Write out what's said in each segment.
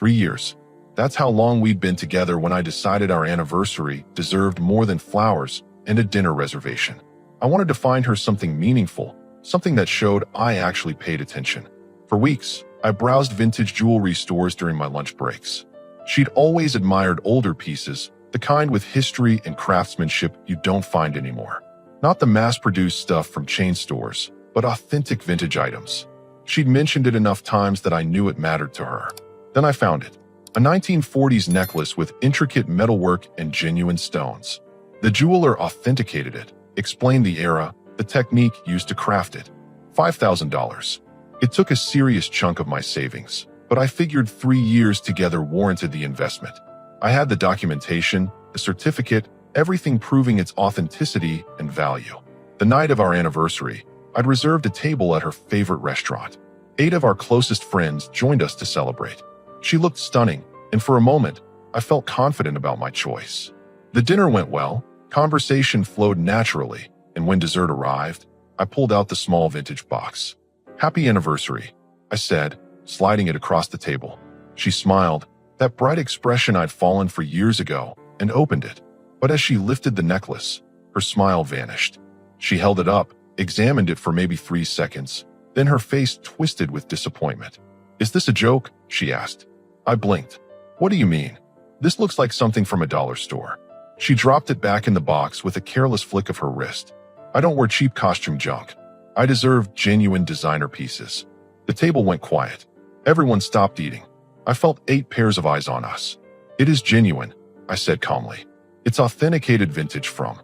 3 years. That's how long we'd been together when I decided our anniversary deserved more than flowers and a dinner reservation. I wanted to find her something meaningful, something that showed I actually paid attention. For weeks, I browsed vintage jewelry stores during my lunch breaks. She'd always admired older pieces, the kind with history and craftsmanship you don't find anymore. Not the mass-produced stuff from chain stores, but authentic vintage items. She'd mentioned it enough times that I knew it mattered to her. Then I found it. A 1940s necklace with intricate metalwork and genuine stones. The jeweler authenticated it, explained the era, the technique used to craft it. $5,000. It took a serious chunk of my savings, but I figured 3 years together warranted the investment. I had the documentation, the certificate, everything proving its authenticity and value. The night of our anniversary, I'd reserved a table at her favorite restaurant. 8 of our closest friends joined us to celebrate. She looked stunning, and for a moment, I felt confident about my choice. The dinner went well, conversation flowed naturally, and when dessert arrived, I pulled out the small vintage box. "Happy anniversary," I said, sliding it across the table. She smiled, that bright expression I'd fallen for years ago, and opened it. But as she lifted the necklace, her smile vanished. She held it up, examined it for maybe 3 seconds, then her face twisted with disappointment. "Is this a joke?" she asked. I blinked. "What do you mean? This looks like something from a dollar store." She dropped it back in the box with a careless flick of her wrist. "I don't wear cheap costume junk. I deserve genuine designer pieces." The table went quiet. Everyone stopped eating. I felt 8 pairs of eyes on us. "It is genuine," I said calmly. "It's authenticated vintage from."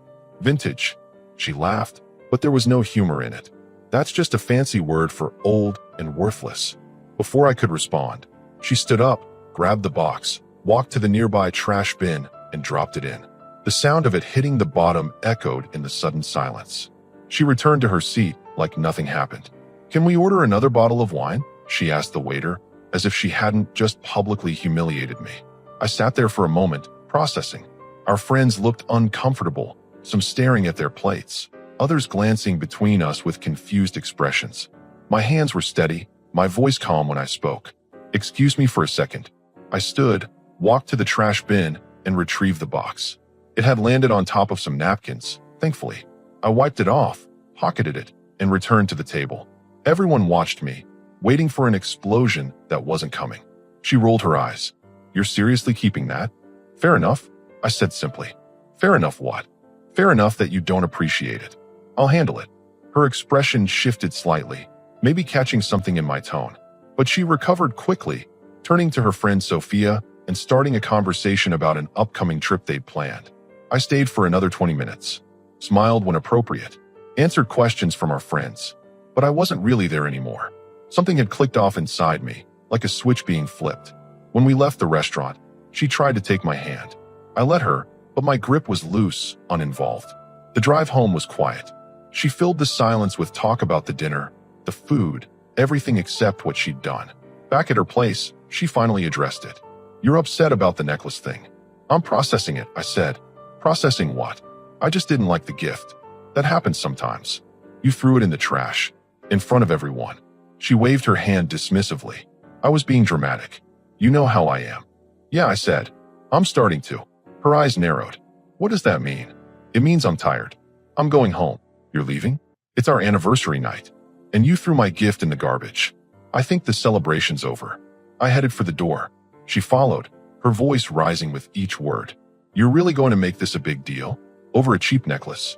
"Vintage?" She laughed, but there was no humor in it. "That's just a fancy word for old and worthless." Before I could respond, she stood up, grabbed the box, walked to the nearby trash bin, and dropped it in. The sound of it hitting the bottom echoed in the sudden silence. She returned to her seat like nothing happened. "Can we order another bottle of wine?" she asked the waiter, as if she hadn't just publicly humiliated me. I sat there for a moment, processing. Our friends looked uncomfortable, some staring at their plates, others glancing between us with confused expressions. My hands were steady, my voice calm when I spoke. "Excuse me for a second." I stood, walked to the trash bin, and retrieved the box. It had landed on top of some napkins, thankfully. I wiped it off, pocketed it, and returned to the table. Everyone watched me, waiting for an explosion that wasn't coming. She rolled her eyes. "You're seriously keeping that?" "Fair enough," I said simply. "Fair enough what?" "Fair enough that you don't appreciate it. I'll handle it." Her expression shifted slightly, maybe catching something in my tone. But she recovered quickly, turning to her friend Sophia and starting a conversation about an upcoming trip they'd planned. I stayed for another 20 minutes, smiled when appropriate, answered questions from our friends. But I wasn't really there anymore. Something had clicked off inside me, like a switch being flipped. When we left the restaurant, she tried to take my hand. I let her, but my grip was loose, uninvolved. The drive home was quiet. She filled the silence with talk about the dinner, the food, everything except what she'd done. Back at her place, she finally addressed it. "You're upset about the necklace thing." "I'm processing it," I said. "Processing what?" "I just didn't like the gift. That happens sometimes." "You threw it in the trash. In front of everyone." She waved her hand dismissively. I was being dramatic. "You know how I am." "Yeah," I said. "I'm starting to." Her eyes narrowed. "What does that mean?" "It means I'm tired. I'm going home." "You're leaving?" "It's our anniversary night. And you threw my gift in the garbage. I think the celebration's over." I headed for the door. She followed, her voice rising with each word. "You're really going to make this a big deal? Over a cheap necklace?"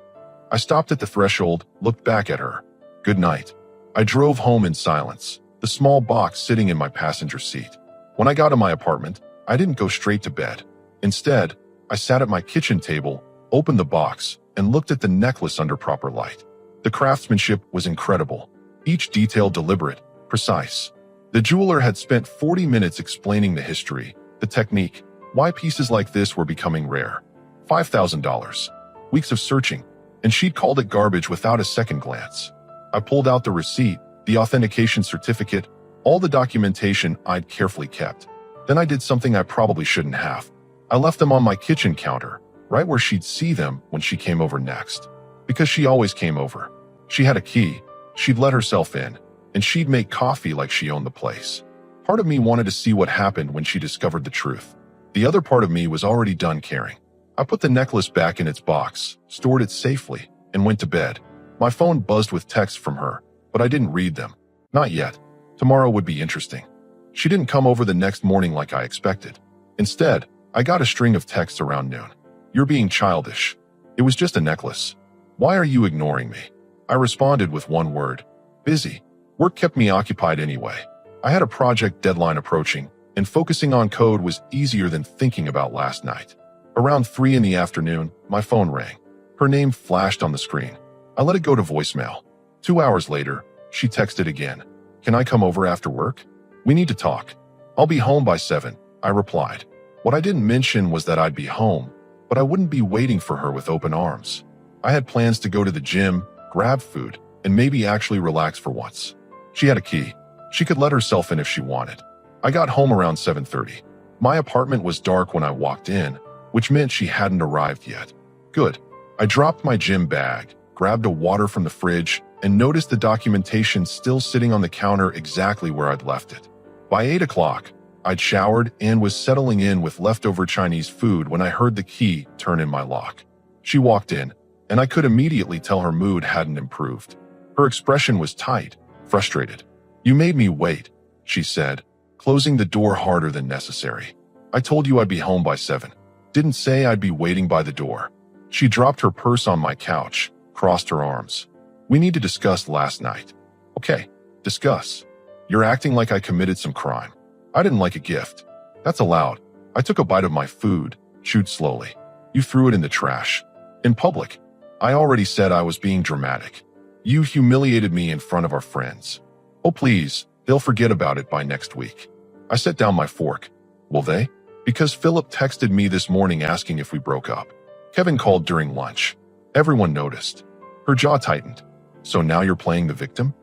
I stopped at the threshold, looked back at her. "Good night." I drove home in silence, the small box sitting in my passenger seat. When I got to my apartment, I didn't go straight to bed. Instead, I sat at my kitchen table, opened the box, and looked at the necklace under proper light. The craftsmanship was incredible, each detail deliberate, precise. The jeweler had spent 40 minutes explaining the history, the technique, why pieces like this were becoming rare. $5,000. Weeks of searching, and she'd called it garbage without a second glance. I pulled out the receipt, the authentication certificate, all the documentation I'd carefully kept. Then I did something I probably shouldn't have. I left them on my kitchen counter, right where she'd see them when she came over next. Because she always came over. She had a key, she'd let herself in, and she'd make coffee like she owned the place. Part of me wanted to see what happened when she discovered the truth. The other part of me was already done caring. I put the necklace back in its box, stored it safely, and went to bed. My phone buzzed with texts from her, but I didn't read them. Not yet. Tomorrow would be interesting. She didn't come over the next morning like I expected. Instead, I got a string of texts around noon. "You're being childish. It was just a necklace. Why are you ignoring me?" I responded with one word: busy. Work kept me occupied anyway. I had a project deadline approaching, and focusing on code was easier than thinking about last night. Around 3 in the afternoon, my phone rang. Her name flashed on the screen. I let it go to voicemail. 2 hours later, she texted again. "Can I come over after work? We need to talk." "I'll be home by 7, I replied. What I didn't mention was that I'd be home, but I wouldn't be waiting for her with open arms. I had plans to go to the gym, grab food, and maybe actually relax for once. She had a key. She could let herself in if she wanted. I got home around 7:30. My apartment was dark when I walked in, which meant she hadn't arrived yet. Good. I dropped my gym bag, grabbed a water from the fridge, and noticed the documentation still sitting on the counter exactly where I'd left it. By 8 o'clock, I'd showered and was settling in with leftover Chinese food when I heard the key turn in my lock. She walked in, and I could immediately tell her mood hadn't improved. Her expression was tight, frustrated. "You made me wait," she said, closing the door harder than necessary. "I told you I'd be home by 7. Didn't say I'd be waiting by the door." She dropped her purse on my couch, crossed her arms. "We need to discuss last night." "Okay, discuss." "You're acting like I committed some crime. I didn't like a gift." "That's allowed." I took a bite of my food, chewed slowly. "You threw it in the trash. In public." "I already said I was being dramatic. You humiliated me in front of our friends." "Oh please, they'll forget about it by next week." I set down my fork. "Will they?" "Because Philip texted me this morning asking if we broke up. Kevin called during lunch. Everyone noticed." Her jaw tightened. "So now you're playing the victim?"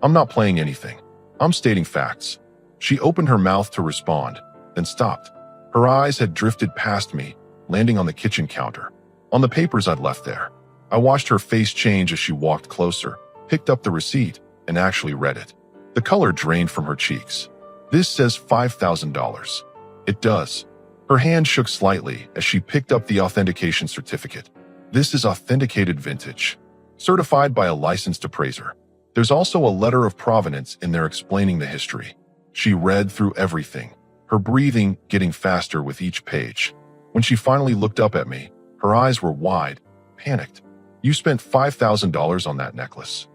"I'm not playing anything. I'm stating facts." She opened her mouth to respond, then stopped. Her eyes had drifted past me, landing on the kitchen counter, on the papers I'd left there. I watched her face change as she walked closer, picked up the receipt, and actually read it. The color drained from her cheeks. "This says $5,000. "It does." Her hand shook slightly as she picked up the authentication certificate. "This is authenticated vintage, certified by a licensed appraiser. There's also a letter of provenance in there explaining the history." She read through everything, her breathing getting faster with each page. When she finally looked up at me, her eyes were wide, panicked. "You spent $5,000 on that necklace."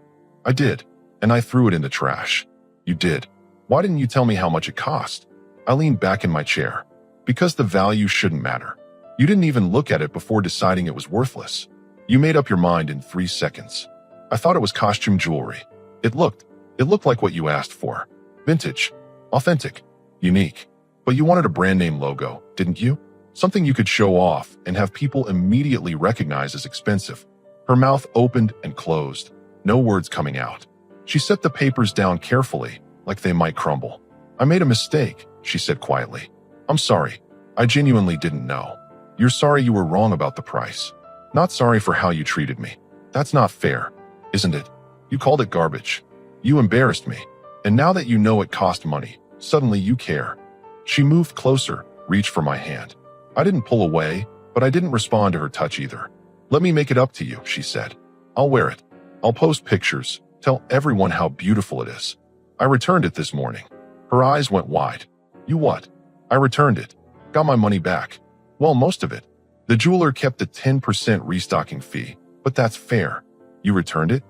"I did, and I threw it in the trash." "You did? Why didn't you tell me how much it cost?" I leaned back in my chair. "Because the value shouldn't matter. You didn't even look at it before deciding it was worthless. You made up your mind in 3 seconds. I thought it was costume jewelry. It looked like what you asked for. Vintage, authentic, unique. But you wanted a brand name logo, didn't you? Something you could show off and have people immediately recognize as expensive." Her mouth opened and closed, no words coming out. She set the papers down carefully, like they might crumble. "I made a mistake," she said quietly. "I'm sorry. I genuinely didn't know." "You're sorry you were wrong about the price. Not sorry for how you treated me. That's not fair, isn't it? You called it garbage. You embarrassed me. And now that you know it cost money, suddenly you care." She moved closer, reached for my hand. I didn't pull away, but I didn't respond to her touch either. "Let me make it up to you," she said. "I'll wear it. I'll post pictures, tell everyone how beautiful it is." I returned it this morning. Her eyes went wide. "You what?" "I returned it. Got my money back." "Well, most of it. The jeweler kept the 10% restocking fee, but that's fair." "You returned it?"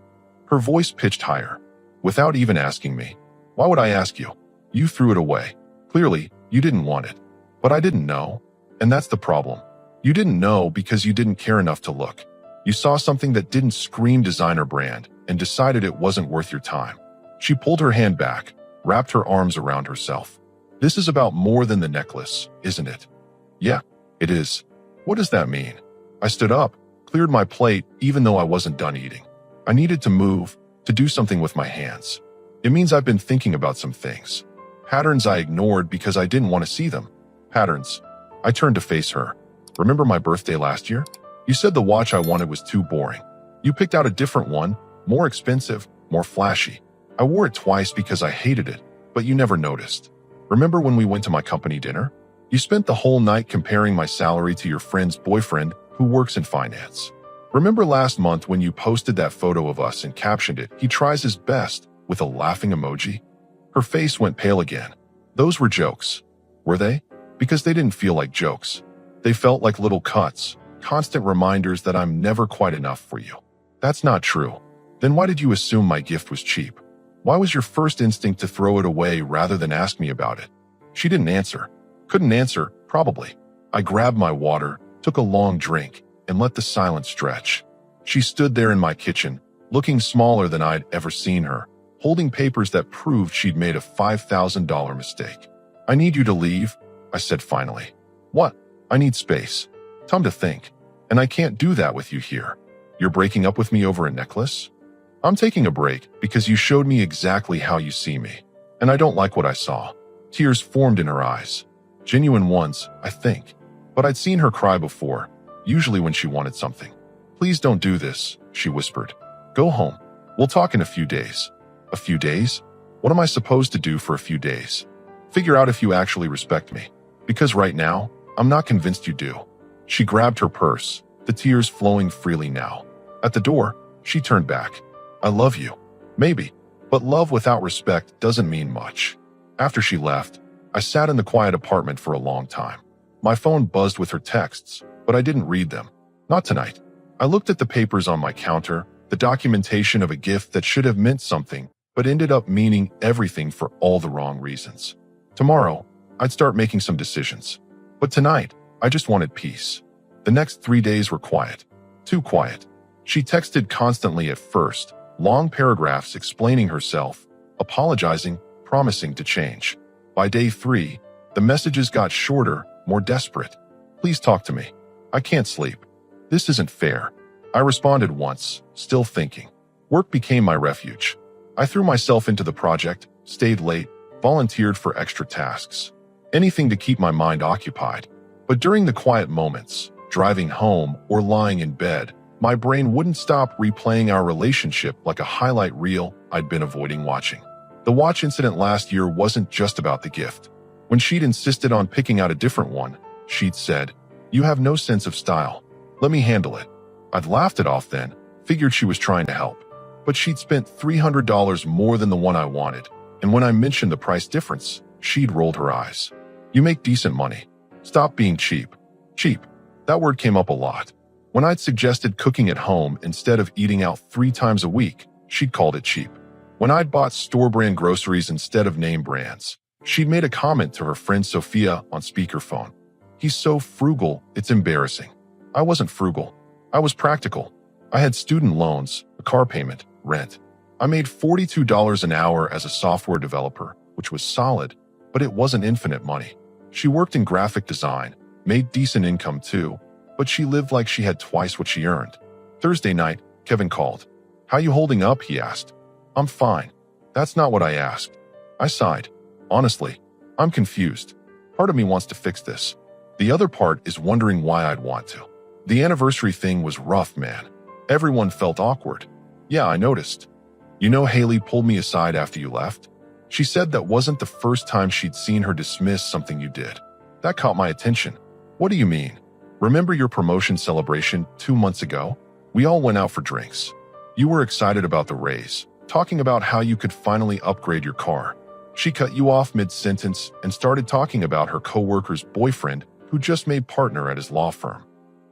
Her voice pitched higher. "Without even asking me. Why would I ask you? You threw it away. Clearly, you didn't want it. But I didn't know. And that's the problem. You didn't know because you didn't care enough to look. You saw something that didn't scream designer brand and decided it wasn't worth your time." She pulled her hand back, wrapped her arms around herself. "This is about more than the necklace, isn't it?" "Yeah, it is." "What does that mean?" I stood up, cleared my plate even though I wasn't done eating. I needed to move, to do something with my hands. "It means I've been thinking about some things. Patterns I ignored because I didn't want to see them. Patterns." I turned to face her. "Remember my birthday last year? You said the watch I wanted was too boring. You picked out a different one, more expensive, more flashy. I wore it twice because I hated it, but you never noticed. Remember when we went to my company dinner? You spent the whole night comparing my salary to your friend's boyfriend who works in finance. Remember last month when you posted that photo of us and captioned it, "He tries his best," with a laughing emoji? Her face went pale again. Those were jokes. Were they? Because they didn't feel like jokes. They felt like little cuts, constant reminders that I'm never quite enough for you. That's not true. Then why did you assume my gift was cheap? Why was your first instinct to throw it away rather than ask me about it? She didn't answer. Couldn't answer, probably. I grabbed my water, took a long drink, and let the silence stretch. She stood there in my kitchen, looking smaller than I'd ever seen her, holding papers that proved she'd made a $5,000 mistake. "I need you to leave," I said finally. "What?" "I need space. Time to think. And I can't do that with you here. You're breaking up with me over a necklace?" "I'm taking a break because you showed me exactly how you see me. And I don't like what I saw." Tears formed in her eyes. Genuine ones, I think. But I'd seen her cry before, usually when she wanted something. "Please don't do this," she whispered. "Go home. We'll talk in a few days." A few days? What am I supposed to do for a few days? Figure out if you actually respect me. Because right now, I'm not convinced you do. She grabbed her purse, the tears flowing freely now. At the door, she turned back. "I love you. Maybe. But love without respect doesn't mean much." After she left, I sat in the quiet apartment for a long time. My phone buzzed with her texts, but I didn't read them. Not tonight. I looked at the papers on my counter, the documentation of a gift that should have meant something, but ended up meaning everything for all the wrong reasons. Tomorrow, I'd start making some decisions. But tonight, I just wanted peace. The next 3 days were quiet. Too quiet. She texted constantly at first, long paragraphs explaining herself, apologizing, promising to change. By day 3, the messages got shorter, more desperate. "Please talk to me. I can't sleep. This isn't fair." I responded once, still thinking. Work became my refuge. I threw myself into the project, stayed late, volunteered for extra tasks. Anything to keep my mind occupied. But during the quiet moments, driving home or lying in bed, my brain wouldn't stop replaying our relationship like a highlight reel I'd been avoiding watching. The watch incident last year wasn't just about the gift. When she'd insisted on picking out a different one, she'd said, "You have no sense of style. Let me handle it." I'd laughed it off then, figured she was trying to help. But she'd spent $300 more than the one I wanted, and when I mentioned the price difference, she'd rolled her eyes. "You make decent money. Stop being cheap." Cheap. That word came up a lot. When I'd suggested cooking at home instead of eating out 3 times a week, she'd called it cheap. When I'd bought store-brand groceries instead of name brands, she'd made a comment to her friend Sophia on speakerphone. "He's so frugal, it's embarrassing." I wasn't frugal. I was practical. I had student loans, a car payment, rent. I made $42 an hour as a software developer, which was solid, but it wasn't infinite money. She worked in graphic design, made decent income too, but she lived like she had twice what she earned. Thursday night, Kevin called. "How you holding up?" he asked. "I'm fine." That's not what I asked. I sighed. Honestly, I'm confused. Part of me wants to fix this. The other part is wondering why I'd want to. The anniversary thing was rough, man. Everyone felt awkward. Yeah, I noticed. "You know, Haley pulled me aside after you left. She said that wasn't the first time she'd seen her dismiss something you did. That caught my attention." "What do you mean? Remember your promotion celebration 2 months ago? We all went out for drinks. You were excited about the raise, talking about how you could finally upgrade your car. She cut you off mid-sentence and started talking about her coworker's boyfriend who just made partner at his law firm.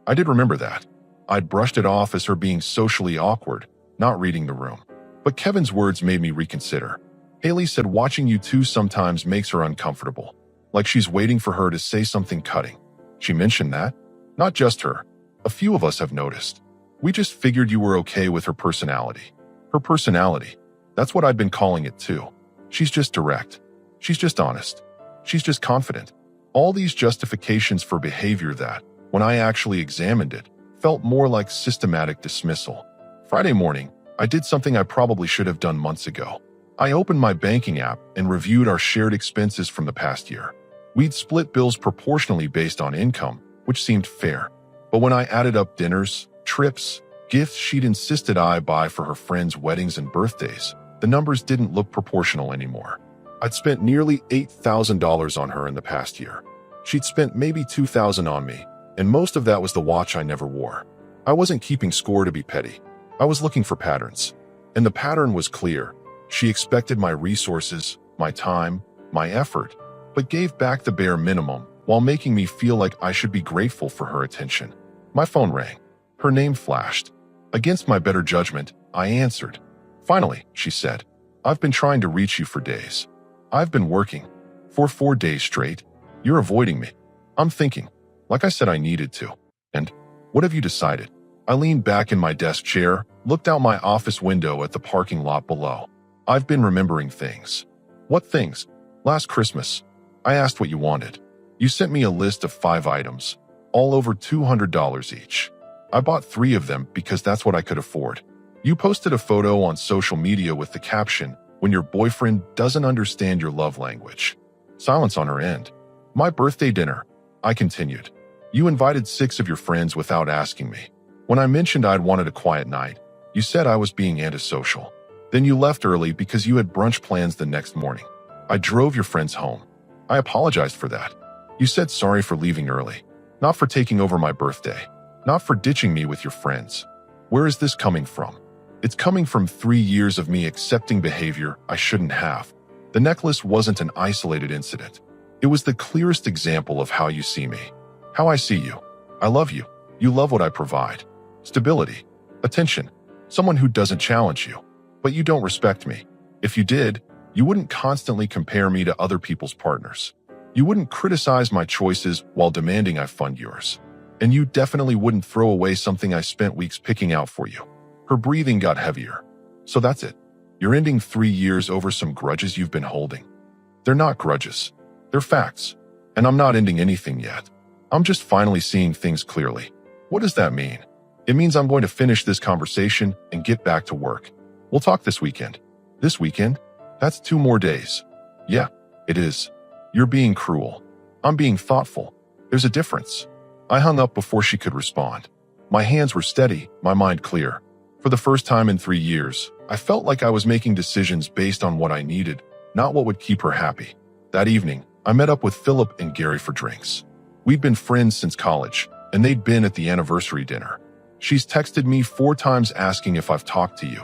I did remember that. I'd brushed it off as her being socially awkward, not reading the room. But Kevin's words made me reconsider. Haley said watching you two sometimes makes her uncomfortable, like she's waiting for her to say something cutting. She mentioned that. Not just her. A few of us have noticed. We just figured you were okay with her personality. Her personality. That's what I'd been calling it too. She's just direct. She's just honest. She's just confident. All these justifications for behavior that, when I actually examined it, felt more like systematic dismissal. Friday morning, I did something I probably should have done months ago. I opened my banking app and reviewed our shared expenses from the past year. We'd split bills proportionally based on income, which seemed fair. But when I added up dinners, trips, gifts she'd insisted I buy for her friends' weddings and birthdays, the numbers didn't look proportional anymore. I'd spent nearly $8,000 on her in the past year. She'd spent maybe $2,000 on me, and most of that was the watch I never wore. I wasn't keeping score to be petty. I was looking for patterns. And the pattern was clear. She expected my resources, my time, my effort, but gave back the bare minimum while making me feel like I should be grateful for her attention. My phone rang. Her name flashed. Against my better judgment, I answered. "Finally," she said. "I've been trying to reach you for days. I've been working. For 4 days straight. You're avoiding me." I'm thinking, like I said I needed to. And what have you decided? I leaned back in my desk chair, looked out my office window at the parking lot below. I've been remembering things. What things? Last Christmas, I asked what you wanted. You sent me a list of 5 items, all over $200 each. I bought 3 of them because that's what I could afford. You posted a photo on social media with the caption, "When your boyfriend doesn't understand your love language." Silence on her end. My birthday dinner, I continued. You invited 6 of your friends without asking me. When I mentioned I'd wanted a quiet night, you said I was being antisocial. Then you left early because you had brunch plans the next morning. I drove your friends home. I apologized for that. You said sorry for leaving early, not for taking over my birthday, not for ditching me with your friends. Where is this coming from? It's coming from 3 years of me accepting behavior I shouldn't have. The necklace wasn't an isolated incident. It was the clearest example of how you see me, how I see you. I love you. You love what I provide. Stability, attention, someone who doesn't challenge you. But you don't respect me. If you did, you wouldn't constantly compare me to other people's partners. You wouldn't criticize my choices while demanding I fund yours. And you definitely wouldn't throw away something I spent weeks picking out for you. Her breathing got heavier. So that's it. You're ending 3 years over some grudges you've been holding. They're not grudges. They're facts. And I'm not ending anything yet. I'm just finally seeing things clearly. What does that mean? It means I'm going to finish this conversation and get back to work. We'll talk this weekend. This weekend? That's 2 more days. Yeah, it is. You're being cruel. I'm being thoughtful. There's a difference. I hung up before she could respond. My hands were steady, my mind clear. For the first time in 3 years, I felt like I was making decisions based on what I needed, not what would keep her happy. That evening, I met up with Philip and Gary for drinks. We'd been friends since college, and they'd been at the anniversary dinner. She's texted me 4 times asking if I've talked to you,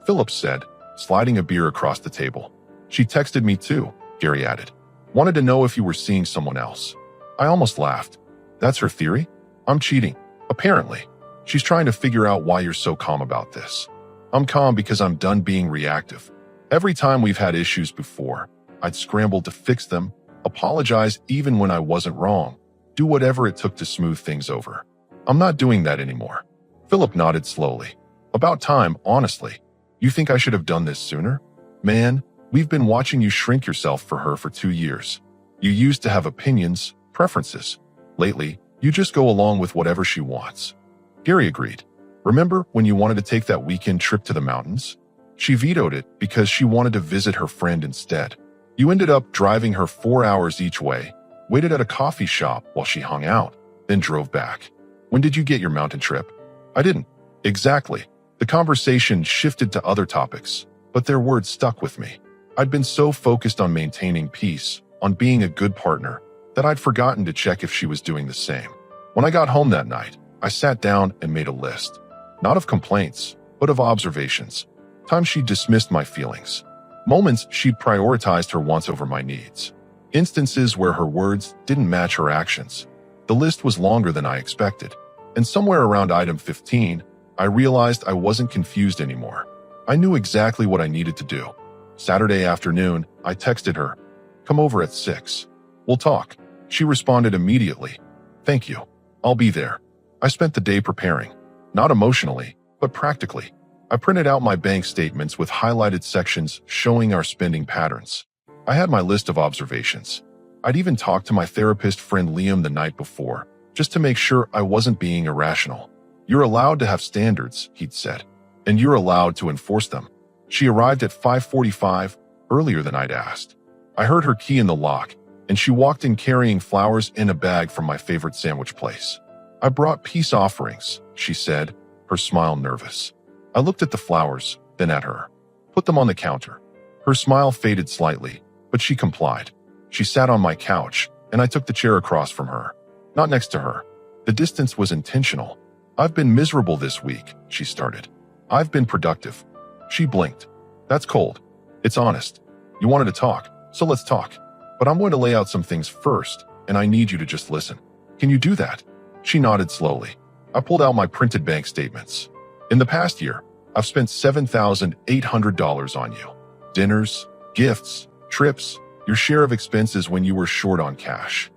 Philip said, sliding a beer across the table. She texted me too, Gary added. Wanted to know if you were seeing someone else. I almost laughed. That's her theory? I'm cheating. Apparently. She's trying to figure out why you're so calm about this. I'm calm because I'm done being reactive. Every time we've had issues before, I'd scramble to fix them, apologize even when I wasn't wrong, do whatever it took to smooth things over. I'm not doing that anymore. Philip nodded slowly. About time, honestly. You think I should have done this sooner? Man, we've been watching you shrink yourself for her for 2 years. You used to have opinions, preferences. Lately, you just go along with whatever she wants. Gary agreed. Remember when you wanted to take that weekend trip to the mountains? She vetoed it because she wanted to visit her friend instead. You ended up driving her 4 hours each way, waited at a coffee shop while she hung out, then drove back. When did you get your mountain trip? I didn't. Exactly. The conversation shifted to other topics, but their words stuck with me. I'd been so focused on maintaining peace, on being a good partner, that I'd forgotten to check if she was doing the same. When I got home that night, I sat down and made a list. Not of complaints, but of observations. Times she dismissed my feelings. Moments she'd prioritized her wants over my needs. Instances where her words didn't match her actions. The list was longer than I expected. And somewhere around item 15, I realized I wasn't confused anymore. I knew exactly what I needed to do. Saturday afternoon, I texted her, "Come over at 6. We'll talk." She responded immediately, "Thank you. I'll be there." I spent the day preparing, not emotionally, but practically. I printed out my bank statements with highlighted sections showing our spending patterns. I had my list of observations. I'd even talked to my therapist friend Liam the night before, just to make sure I wasn't being irrational. "You're allowed to have standards," he'd said, "and you're allowed to enforce them." She arrived at 5:45, earlier than I'd asked. I heard her key in the lock, and she walked in carrying flowers in a bag from my favorite sandwich place. "I brought peace offerings," she said, her smile nervous. I looked at the flowers, then at her. "Put them on the counter." Her smile faded slightly. But she complied. She sat on my couch, and I took the chair across from her. Not next to her. The distance was intentional. I've been miserable this week, she started. I've been productive. She blinked. That's cold. It's honest. You wanted to talk, so let's talk. But I'm going to lay out some things first, and I need you to just listen. Can you do that? She nodded slowly. I pulled out my printed bank statements. In the past year, I've spent $7,800 on you. Dinners, gifts, trips, your share of expenses when you were short on cash.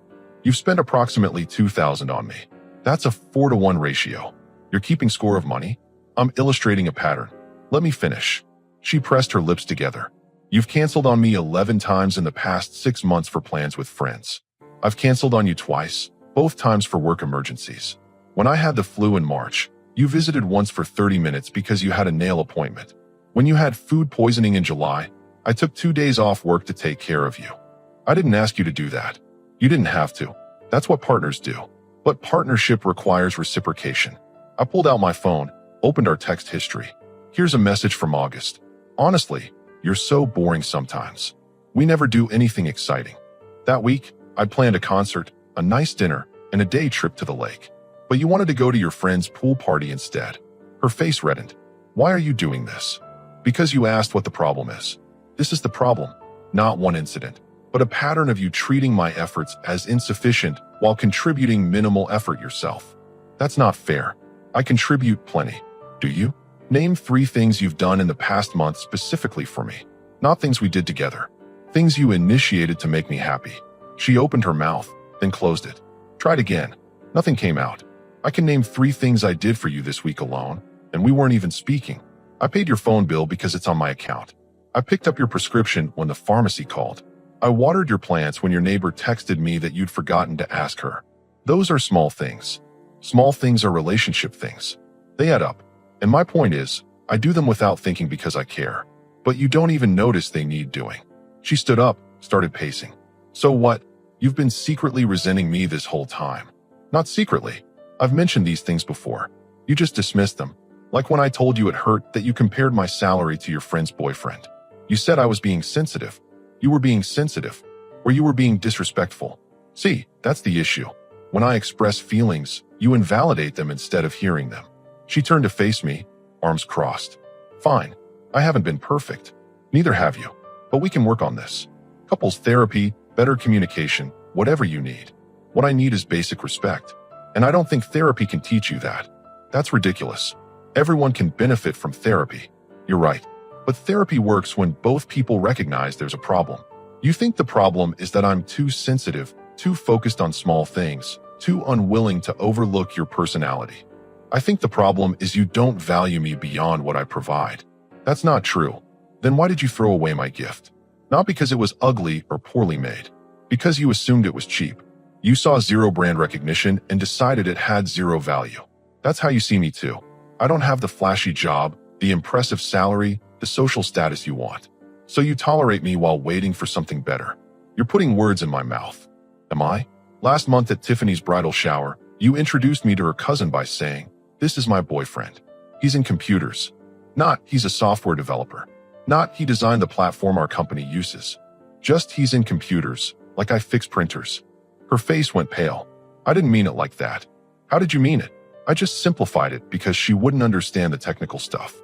You've spent approximately $2,000 on me. That's a 4-to-1 ratio. You're keeping score of money? I'm illustrating a pattern. Let me finish. She pressed her lips together. You've canceled on me 11 times in the past 6 months for plans with friends. I've canceled on you twice, both times for work emergencies. When I had the flu in March, you visited once for 30 minutes because you had a nail appointment. When you had food poisoning in July, I took 2 days off work to take care of you. I didn't ask you to do that. You didn't have to. That's what partners do. But partnership requires reciprocation. I pulled out my phone, opened our text history. Here's a message from August. Honestly, you're so boring sometimes. We never do anything exciting. That week, I planned a concert, a nice dinner, and a day trip to the lake. But you wanted to go to your friend's pool party instead. Her face reddened. Why are you doing this? Because you asked what the problem is. This is the problem, not one incident, but a pattern of you treating my efforts as insufficient while contributing minimal effort yourself. That's not fair. I contribute plenty. Do you? Name 3 things you've done in the past month specifically for me. Not things we did together. Things you initiated to make me happy. She opened her mouth, then closed it. Tried again. Nothing came out. I can name 3 things I did for you this week alone, and we weren't even speaking. I paid your phone bill because it's on my account. I picked up your prescription when the pharmacy called. I watered your plants when your neighbor texted me that you'd forgotten to ask her. Those are small things. Small things are relationship things. They add up. And my point is, I do them without thinking because I care. But you don't even notice they need doing. She stood up, started pacing. So what? You've been secretly resenting me this whole time. Not secretly. I've mentioned these things before. You just dismissed them. Like when I told you it hurt that you compared my salary to your friend's boyfriend. You said I was being sensitive. You were being sensitive. Or you were being disrespectful. See, that's the issue. When I express feelings, you invalidate them instead of hearing them. She turned to face me, arms crossed. Fine. I haven't been perfect. Neither have you. But we can work on this. Couples therapy, better communication, whatever you need. What I need is basic respect. And I don't think therapy can teach you that. That's ridiculous. Everyone can benefit from therapy. You're right. But therapy works when both people recognize there's a problem. You think the problem is that I'm too sensitive, too focused on small things, too unwilling to overlook your personality. I think the problem is you don't value me beyond what I provide. That's not true. Then why did you throw away my gift? Not because it was ugly or poorly made. Because you assumed it was cheap. You saw 0 brand recognition and decided it had 0 value. That's how you see me too. I don't have the flashy job, the impressive salary, the social status you want. So you tolerate me while waiting for something better. You're putting words in my mouth. Am I? Last month at Tiffany's bridal shower, you introduced me to her cousin by saying, "This is my boyfriend. He's in computers." Not, "He's a software developer." Not, "He designed the platform our company uses." Just, "He's in computers, like I fix printers." Her face went pale. I didn't mean it like that. How did you mean it? I just simplified it because she wouldn't understand the technical stuff.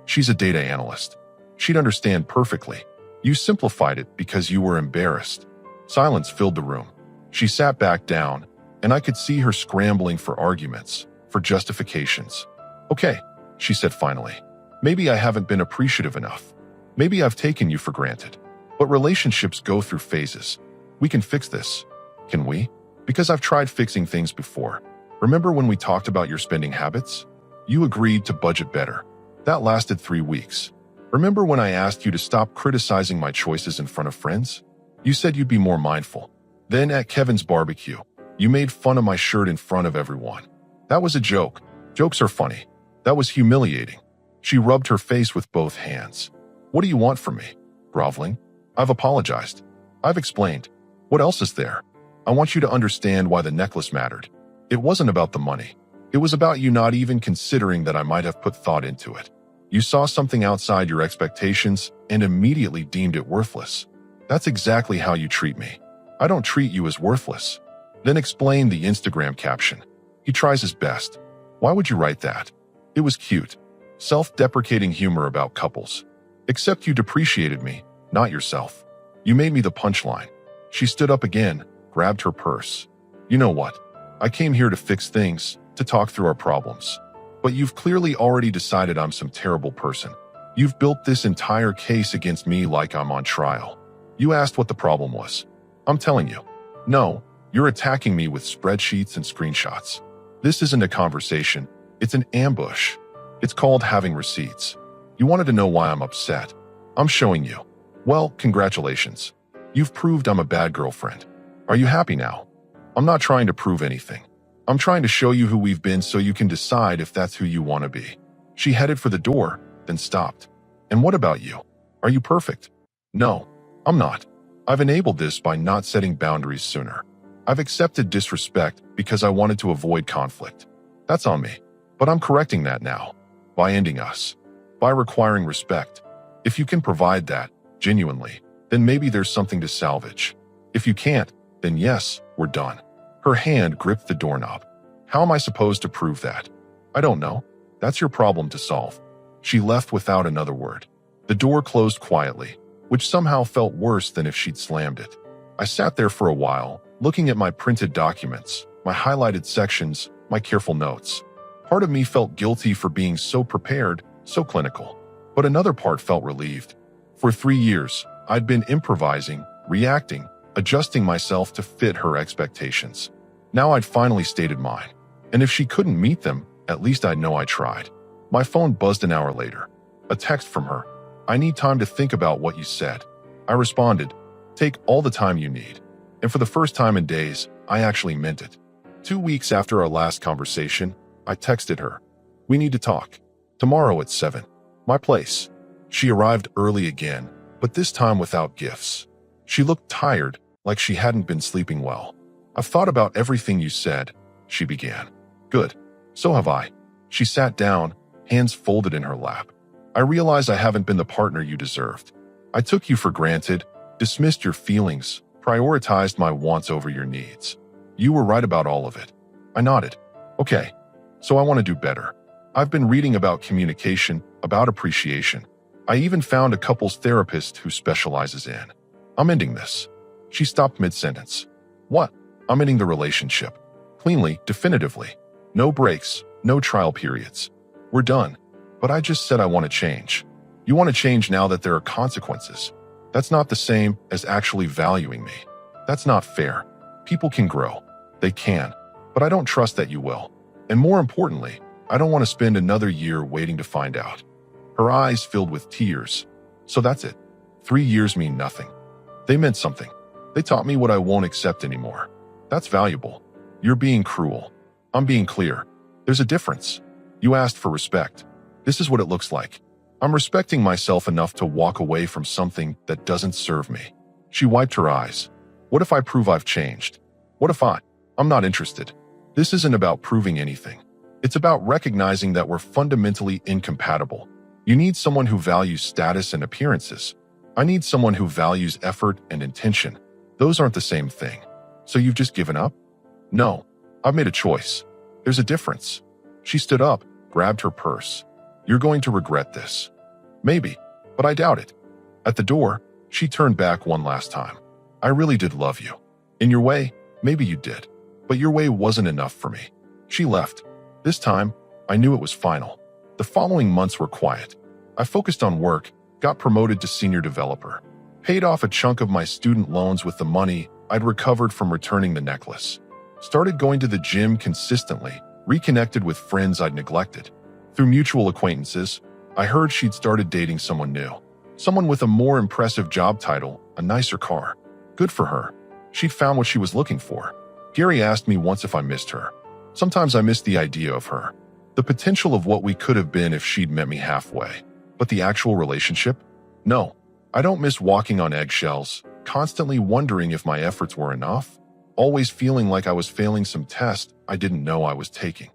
She's a data analyst. She'd understand perfectly. You simplified it because you were embarrassed. Silence filled the room. She sat back down, and I could see her scrambling for arguments, for justifications. "Okay," she said finally. "Maybe I haven't been appreciative enough. Maybe I've taken you for granted. But relationships go through phases. We can fix this. Can we? Because I've tried fixing things before. Remember when we talked about your spending habits? You agreed to budget better. That lasted 3 weeks. Remember when I asked you to stop criticizing my choices in front of friends? You said you'd be more mindful. Then at Kevin's barbecue, you made fun of my shirt in front of everyone. That was a joke. Jokes are funny. That was humiliating. She rubbed her face with both hands. What do you want from me? Groveling? I've apologized. I've explained. What else is there? I want you to understand why the necklace mattered. It wasn't about the money. It was about you not even considering that I might have put thought into it. You saw something outside your expectations and immediately deemed it worthless. That's exactly how you treat me. I don't treat you as worthless. Then explain the Instagram caption. He tries his best. Why would you write that? It was cute. Self-deprecating humor about couples. Except you depreciated me, not yourself. You made me the punchline. She stood up again, grabbed her purse. You know what? I came here to fix things, to talk through our problems. But you've clearly already decided I'm some terrible person. You've built this entire case against me like I'm on trial. You asked what the problem was. I'm telling you. No, you're attacking me with spreadsheets and screenshots. This isn't a conversation. It's an ambush. It's called having receipts. You wanted to know why I'm upset. I'm showing you. Well, congratulations. You've proved I'm a bad girlfriend. Are you happy now? I'm not trying to prove anything. I'm trying to show you who we've been so you can decide if that's who you want to be. She headed for the door, then stopped. And what about you? Are you perfect? No, I'm not. I've enabled this by not setting boundaries sooner. I've accepted disrespect because I wanted to avoid conflict. That's on me. But I'm correcting that now. By ending us. By requiring respect. If you can provide that, genuinely, then maybe there's something to salvage. If you can't, then yes, we're done. Her hand gripped the doorknob. How am I supposed to prove that? I don't know. That's your problem to solve. She left without another word. The door closed quietly, which somehow felt worse than if she'd slammed it. I sat there for a while, looking at my printed documents, my highlighted sections, my careful notes. Part of me felt guilty for being so prepared, so clinical. But another part felt relieved. For 3 years, I'd been improvising, reacting, adjusting myself to fit her expectations. Now I'd finally stated mine. And if she couldn't meet them, at least I'd know I tried. My phone buzzed an hour later. A text from her. I need time to think about what you said. I responded, take all the time you need. And for the first time in days, I actually meant it. 2 weeks after our last conversation, I texted her. We need to talk. Tomorrow at 7. My place. She arrived early again, but this time without gifts. She looked tired, like she hadn't been sleeping well. I've thought about everything you said, she began. Good. So have I. She sat down, hands folded in her lap. I realize I haven't been the partner you deserved. I took you for granted, dismissed your feelings, prioritized my wants over your needs. You were right about all of it. I nodded. Okay. So I want to do better. I've been reading about communication, about appreciation. I even found a couples therapist who specializes in. I'm ending this. She stopped mid-sentence. What? I'm ending the relationship. Cleanly, definitively. No breaks, no trial periods. We're done. But I just said I want to change. You want to change now that there are consequences. That's not the same as actually valuing me. That's not fair. People can grow. They can. But I don't trust that you will. And more importantly, I don't want to spend another year waiting to find out. Her eyes filled with tears. So that's it. 3 years mean nothing. They meant something. They taught me what I won't accept anymore. That's valuable. You're being cruel. I'm being clear. There's a difference. You asked for respect. This is what it looks like. I'm respecting myself enough to walk away from something that doesn't serve me. She wiped her eyes. What if I prove I've changed? What if I'm not interested? This isn't about proving anything. It's about recognizing that we're fundamentally incompatible. You need someone who values status and appearances. I need someone who values effort and intention. Those aren't the same thing. So you've just given up? No, I've made a choice. There's a difference. She stood up, grabbed her purse. You're going to regret this. Maybe, but I doubt it. At the door, she turned back one last time. I really did love you. In your way, maybe you did. But your way wasn't enough for me. She left. This time, I knew it was final. The following months were quiet. I focused on work, got promoted to senior developer, paid off a chunk of my student loans with the money I'd recovered from returning the necklace, started going to the gym consistently, reconnected with friends I'd neglected. Through mutual acquaintances, I heard she'd started dating someone new, someone with a more impressive job title, a nicer car. Good for her. She'd found what she was looking for. Gary asked me once if I missed her. Sometimes I missed the idea of her, the potential of what we could have been if she'd met me halfway. But the actual relationship? No. I don't miss walking on eggshells, constantly wondering if my efforts were enough, always feeling like I was failing some test I didn't know I was taking.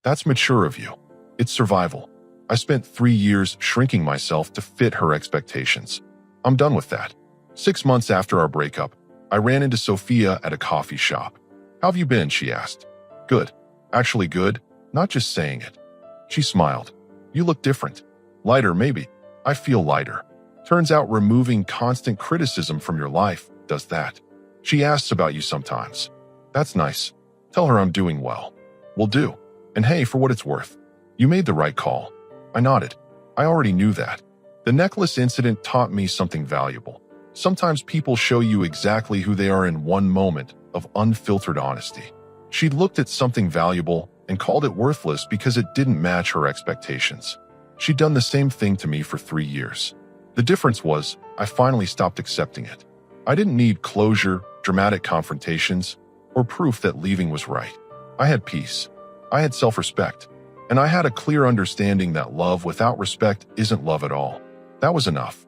That's mature of you. It's survival. I spent 3 years shrinking myself to fit her expectations. I'm done with that. 6 months after our breakup, I ran into Sophia at a coffee shop. "How have you been?" she asked. "Good. Actually good, not just saying it." She smiled. "You look different. Lighter, maybe." "I feel lighter. Turns out removing constant criticism from your life does that." "She asks about you sometimes." "That's nice. Tell her I'm doing well." "Will do. And hey, for what it's worth, you made the right call." I nodded. I already knew that. The necklace incident taught me something valuable. Sometimes people show you exactly who they are in one moment of unfiltered honesty. She looked at something valuable and called it worthless because it didn't match her expectations. She'd done the same thing to me for 3 years. The difference was, I finally stopped accepting it. I didn't need closure, dramatic confrontations, or proof that leaving was right. I had peace. I had self-respect. And I had a clear understanding that love without respect isn't love at all. That was enough.